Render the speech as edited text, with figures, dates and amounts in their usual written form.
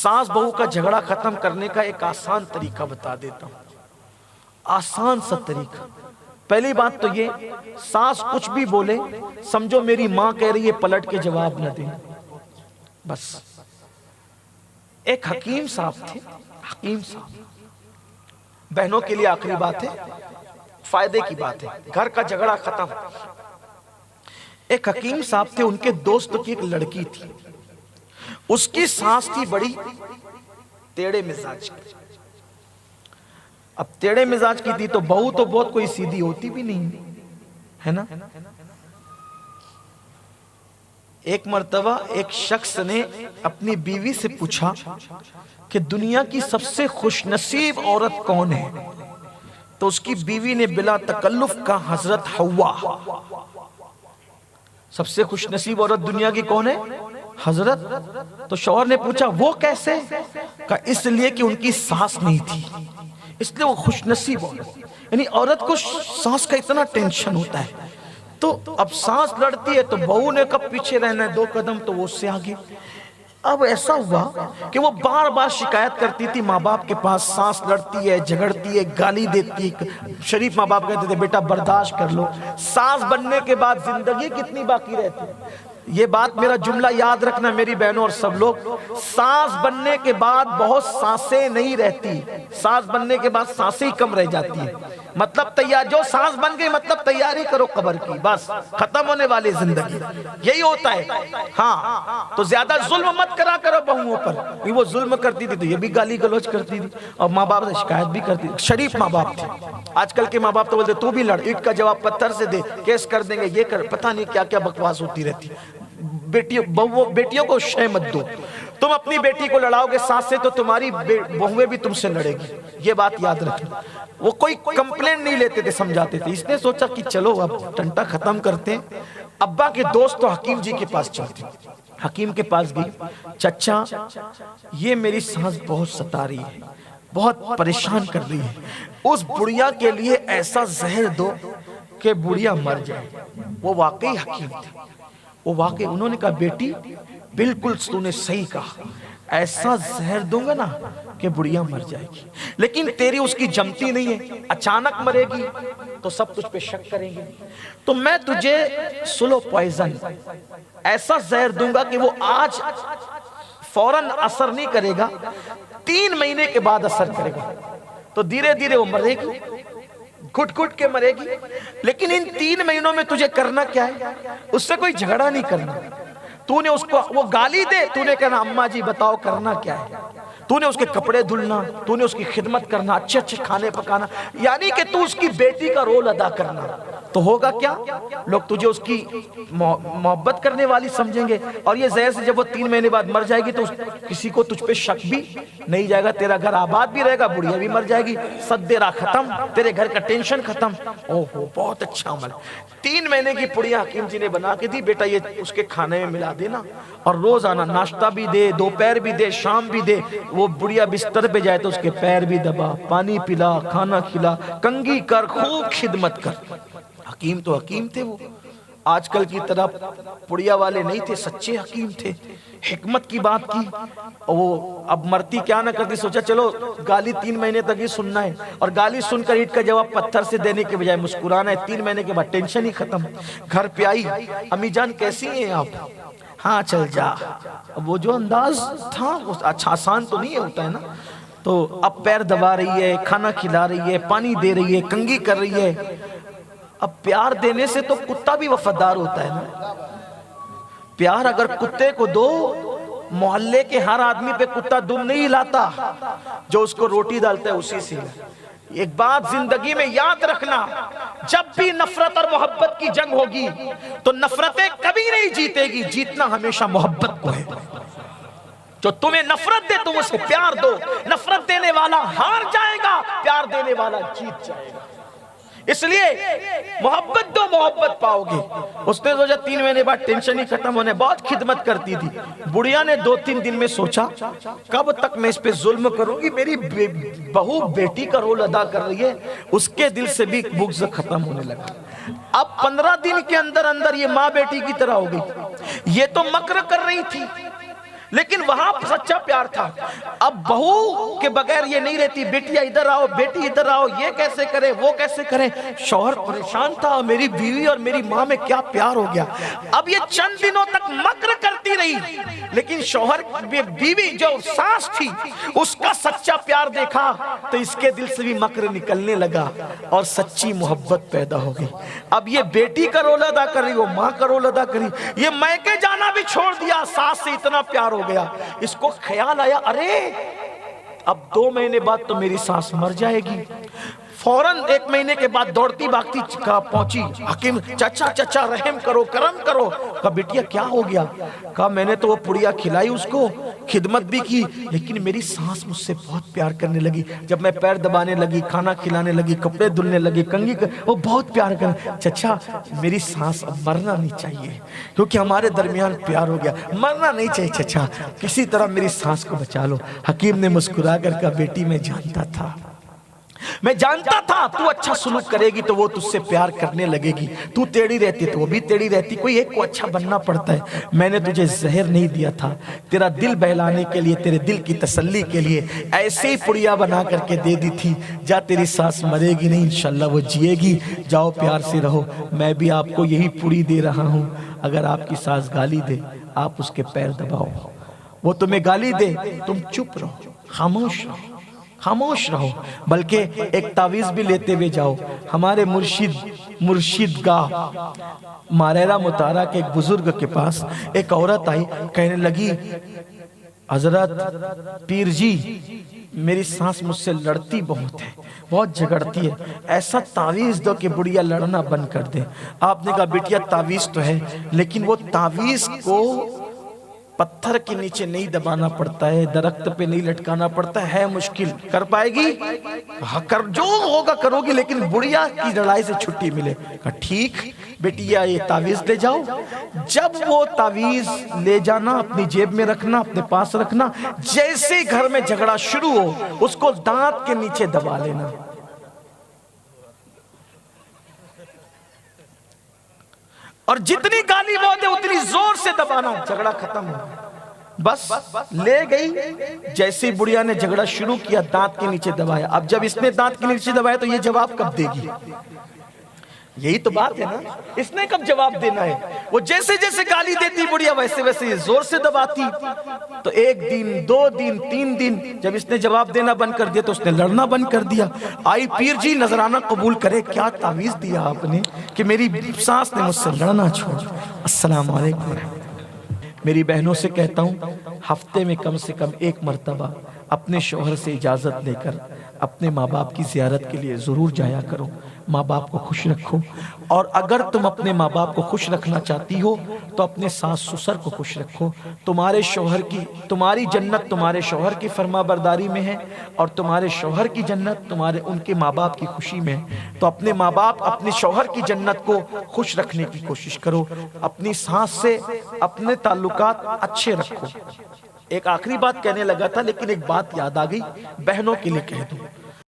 ساس بہو کا جھگڑا ختم کرنے کا ایک آسان طریقہ بتا دیتا ہوں، آسان سا طریقہ۔ پہلی بات تو یہ، ساس کچھ بھی بولے سمجھو میری ماں کہہ رہی ہے، پلٹ کے جواب نہ دیں، بس۔ ایک حکیم صاحب تھے، حکیم صاحب، بہنوں کے لیے آخری بات ہے، فائدے کی بات ہے، گھر کا جھگڑا ختم۔ ایک حکیم صاحب تھے، ان کے دوست کی ایک لڑکی تھی، اس کی ساس تھی بڑی ٹیڑے مزاج کی۔ اب ٹیڑے مزاج کی تھی تو بہو تو بہت کوئی سیدھی ہوتی بھی نہیں ہے نا۔ ایک مرتبہ ایک شخص نے اپنی بیوی سے پوچھا کہ دنیا کی سب سے خوش نصیب عورت کون ہے؟ تو اس کی بیوی نے بلا تکلف کہا حضرت حوا۔ سب سے خوش نصیب عورت دنیا کی کون ہے؟ حضرت۔ تو شوہر نے پوچھا وہ کیسے؟ کہا اس لیے کہ ان کی ساس نہیں تھی، اس لیے وہ خوش نصیب عورت۔ یعنی عورت کو ساس کا اتنا ٹینشن ہوتا ہے، تو اب ساس لڑتی ہے تو بہو نے کب پیچھے رہنا ہے، 2 قدم تو وہ اس سے آگے۔ اب ایسا ہوا کہ وہ بار بار شکایت کرتی تھی ماں باپ کے پاس، ساس لڑتی ہے، جھگڑتی ہے، گالی دیتی ہے۔ شریف ماں باپ کہتے تھے بیٹا برداشت کر لو، ساس بننے کے بعد زندگی کتنی باقی رہتی ہے۔ یہ بات میرا جملہ یاد رکھنا میری بہنوں اور سب لوگ، ساس بننے کے بعد بہت سانسیں نہیں رہتی، ساس بننے کے بعد سانسیں ہی کم رہ جاتی ہیں۔ مطلب تیار، جو سانس بن گئی مطلب تیاری کرو قبر کی، بس ختم ہونے والی زندگی، یہی ہوتا ہے۔ ہاں تو زیادہ ظلم مت کرا کرو بہوؤں پر، وہ ظلم کرتی تھی تو یہ بھی گالی گلوچ کرتی تھی، اور ماں باپ سے شکایت بھی کرتی تھی۔ شریف ماں باپ تھے، آج کل کے ماں باپ تو بولتے تو بھی لڑ، اینٹ کا جواب پتھر سے دے، کیس کر دیں گے، یہ کر، پتہ نہیں کیا کیا بکواس ہوتی رہتی۔ بیٹیوں کو شے مت دو، تم اپنی بیٹی کو لڑاؤ گے ساس سے تو تمہاری بہویں بھی تم سے لڑے گی، یہ بات یاد رکھنا۔ وہ کوئی کمپلین نہیں لیتے تھے، سمجھاتے تھے۔ اس نے سوچا کہ چلو اب ٹنٹا ختم کرتے ہیں۔ ابا کے دوست تو حکیم جی کے پاس چلتے، حکیم کے پاس گئی، چچا یہ میری ساس بہت ستا رہی ہے، بہت پریشان کر رہی ہے، اس بڑھیا کے لیے ایسا زہر دو کہ بڑھیا مر جائے۔ وہ واقعی حکیم تھے، وہ واقعی، انہوں نے کہا بیٹی بالکل تو نے صحیح کہا، ایسا زہر دوں گا نا کہ بڑھیا مر جائے گی، لیکن تیری اس کی جمتی نہیں ہے، اچانک مرے گی تو سب تجھ پہ شک کریں گے، تو میں تجھے سلو پوائزن ایسا زہر دوں گا کہ وہ آج فوراً اثر نہیں کرے گا، 3 مہینے کے بعد اثر کرے گا، تو دھیرے دھیرے وہ مرے گی، گھٹ گھٹ کے مرے گی، لیکن ان 3 مہینوں میں تجھے کرنا کیا ہے؟ اس سے کوئی جھگڑا نہیں کرنا، تو نے اس کو وہ گالی دے، تو نے کہنا اماں جی بتاؤ کرنا کیا ہے، تو نے اس کے کپڑے دھلنا، تو نے اس کی خدمت کرنا، اچھے اچھے کھانے پکانا، یعنی کہ تو اس کی بیٹی کا رول ادا کرنا، تو ہوگا کیا؟ لوگ تجھے اس کی محبت کرنے والی سمجھیں گے، اور یہ زہر سے جب وہ 3 مہینے بعد مر جائے گی تو کسی کو تجھ پہ شک بھی نہیں جائے گا، تیرا گھر آباد بھی رہے گا، بڑھیا بھی مر جائے گی، سدیرا ختم، تیرے گھر کا ٹینشن ختم۔ اوہو بہت اچھا عمل۔ 3 مہینے کی پڑیا حکیم جی نے بنا کے دی، بیٹا یہ اس کے کھانے میں ملا دینا، اور روزانہ ناشتہ بھی دے، دوپہر بھی دے، شام بھی دے، وہ بڑھیا بستر پہ جائے تو اس کے پیر بھی دبا، پانی پلا، کھانا کھلا، کنگھی کر، خوب خدمت کر۔ حکیم تو حکیم تھے، وہ آج کل کی طرح پڑیا والے نہیں تھے، سچے حکیم تھے، حکمت کی بات کی۔ وہ اب مرتی کیا نہ کرتی، سوچا چلو گالی 3 مہینے تک ہی سننا ہے، اور گالی سن کر اینٹ کا جواب پتھر سے دینے کے بجائے مسکرانا ہے، 3 مہینے کے بعد ٹینشن ہی ختم۔ گھر پہ آئی، امی جان کیسی ہیں آپ؟ ہاں چل جا۔ وہ جو انداز تھا اچھا آسان تو نہیں ہوتا ہے نا، تو اب پیر دبا رہی ہے، کھانا کھلا رہی ہے، پانی دے رہی ہے، کنگھی کر رہی ہے۔ اب پیار دینے سے تو کتا بھی وفادار ہوتا ہے نا، پیار اگر کتے کو دو، محلے کے ہر آدمی پہ کتا دم نہیں لاتا، جو اس کو روٹی ڈالتا ہے اسی سے۔ ایک بات زندگی میں یاد رکھنا، جب بھی نفرت اور محبت کی جنگ ہوگی تو نفرتیں کبھی نہیں جیتے گی، جیتنا ہمیشہ محبت کو ہے۔ جو تمہیں نفرت دے تم اسے پیار دو، نفرت دینے والا ہار جائے گا، پیار دینے والا جیت جائے گا۔ اس لیے محبت دو، محبت پاؤ گے۔ اس نے سوچا 3 مہینے بعد ٹینشن ہی ختم ہونے، بہت خدمت کرتی تھی۔ بڑھیا نے 2-3 دن میں سوچا کب تک میں اس پہ ظلم کروں گی، میری بہو بیٹی کا رول ادا کر رہی ہے، اس کے دل سے بھی بغض ختم ہونے لگا۔ اب 15 دن کے اندر اندر یہ ماں بیٹی کی طرح ہو گئی۔ یہ تو مکر کر رہی تھی، لیکن وہاں سچا پیار تھا. اب بہو کے بغیر یہ نہیں رہتی, بیٹیا ادھر آؤ, بیٹی ادھر آؤ, یہ کیسے کرے, وہ کیسے کرے. شوہر پریشان تھا, میری بیوی اور میری ماں میں کیا پیار ہو گیا. اب یہ چند دنوں تک مکر کرتی رہی, لیکن شوہر بیوی جو ساس تھی اس کا سچا پیار دیکھا تو اس کے دل سے بھی مکر نکلنے لگا اور سچی محبت پیدا ہو گئی. اب یہ بیٹی کا رول ادا کر رہی, وہ ماں کا رول ادا کر رہی, یہ میکے جانا بھی چھوڑ دیا, ساس سے اتنا پیار ہو گیا. اس کو خیال آیا, ارے اب 2 مہینے بعد تو میری ساس مر جائے گی. فوراً 1 مہینے کے بعد دوڑتی بھاگتی پہنچی, حکیم چچا چچا رحم کرو, کرم کرو. کہا بیٹیا کیا ہو گیا. کہا میں نے تو وہ پڑیا کھلائی, اس کو خدمت بھی کی, لیکن میری سانس مجھ سے بہت پیار کرنے لگی. جب میں پیر دبانے لگی, کھانا کھلانے لگی, کپڑے دھلنے لگی, کنگھی وہ بہت پیار کرنے. چچا میری سانس اب مرنا نہیں چاہیے, کیونکہ ہمارے درمیان پیار ہو گیا, مرنا نہیں چاہیے چچا, کسی طرح میری سانس کو بچا لو. حکیم نے مسکرا کر کہا بیٹی میں جانتا تھا, میں جانتا تھا تو اچھا سلوک کرے گی تو وہ تجھ سے پیار کرنے لگے گی, تو ٹیڑھی رہتی تو وہ بھی ٹیڑھی رہتی, کوئی ایک کو اچھا بننا پڑتا ہے. میں نے تجھے زہر نہیں دیا تھا, تیرا دل بہلانے کے لیے, تیرے دل کی تسلی کے لیے ایسے ہی پڑیا بنا کر کے دے دی تھی. جا تیری سانس مرے گی نہیں, انشاءاللہ وہ جیے گی, جاؤ پیار سے رہو. میں بھی آپ کو یہی پڑی دے رہا ہوں, اگر آپ کی سانس گالی دے آپ اس کے پیر دباؤ, وہ تمہیں گالی دے تم چپ رہو, خاموش رہو, خاموش رہو. بلکہ ایک تعویذ بھی لیتے ہوئے جاؤ. ہمارے مرشد گاہ ماریرہ مطارہ کے ایک بزرگ کے پاس ایک عورت آئی, کہنے لگی حضرت پیر جی میری سانس مجھ سے لڑتی بہت ہے, بہت جھگڑتی ہے, ایسا تعویذ دو کہ بڑھیا لڑنا بند کر دے. آپ نے کہا بیٹیا تعویذ تو ہے, لیکن وہ تعویذ کو پتھر کے نیچے نہیں دبانا پڑتا ہے, درخت پہ نہیں لٹکانا پڑتا ہے مشکل. کر پائے گی؟ جو ہوگا کرو گی, لیکن بڑھیا کی لڑائی سے چھٹی ملے. کہا ٹھیک بیٹیا یہ تعویذ لے جاؤ. جب وہ تعویذ لے جانا, اپنی جیب میں رکھنا, اپنے پاس رکھنا, جیسے گھر میں جھگڑا شروع ہو اس کو دانت کے نیچے دبا لینا. اور جتنی گالی وہ دے اتنی زور سے دبانا, جھگڑا ختم ہو. بس لے گئی, جیسے بڑھیا نے جھگڑا شروع کیا دانت کے نیچے دبایا. اب جب اس نے دانت کے نیچے دبایا تو یہ جواب کب دے گی؟ یہی تو بات ہے نا, اس نے کب جواب دینا ہے؟ وہ جیسے جیسے گالی دیتی بڑھیا ویسے ویسے یہ زور سے دباتی. تو 1 دن 2 دن 3 دن جب اس نے جواب دینا بند کر دیا تو اس نے لڑنا بند کر دیا. آئی پیر جی نذرانہ قبول کرے, کیا تعویذ دیا آپ نے کہ میری سانس نے مجھ سے لڑنا چھوڑ. السلام علیکم. میری بہنوں سے کہتا ہوں ہفتے میں کم سے کم 1 مرتبہ اپنے شوہر سے اجازت لے کر اپنے ماں باپ کی زیارت کے لیے ضرور جایا کرو. ماں باپ کو خوش رکھو, اور اگر تم اپنے ماں باپ کو خوش رکھنا چاہتی ہو تو اپنے ساس سسر کو خوش رکھو. تمہاری جنت تمہارے شوہر کی فرما برداری میں ہے, اور تمہارے شوہر کی جنت ان کے ماں باپ کی خوشی میں ہے. تو اپنے ماں باپ, اپنے شوہر کی جنت کو خوش رکھنے کی کوشش کرو. اپنی ساس سے اپنے تعلقات اچھے رکھو. ایک آخری بات کہنے لگا تھا, لیکن ایک بات یاد آ گئی, بہنوں کے لیے کہہ دوں.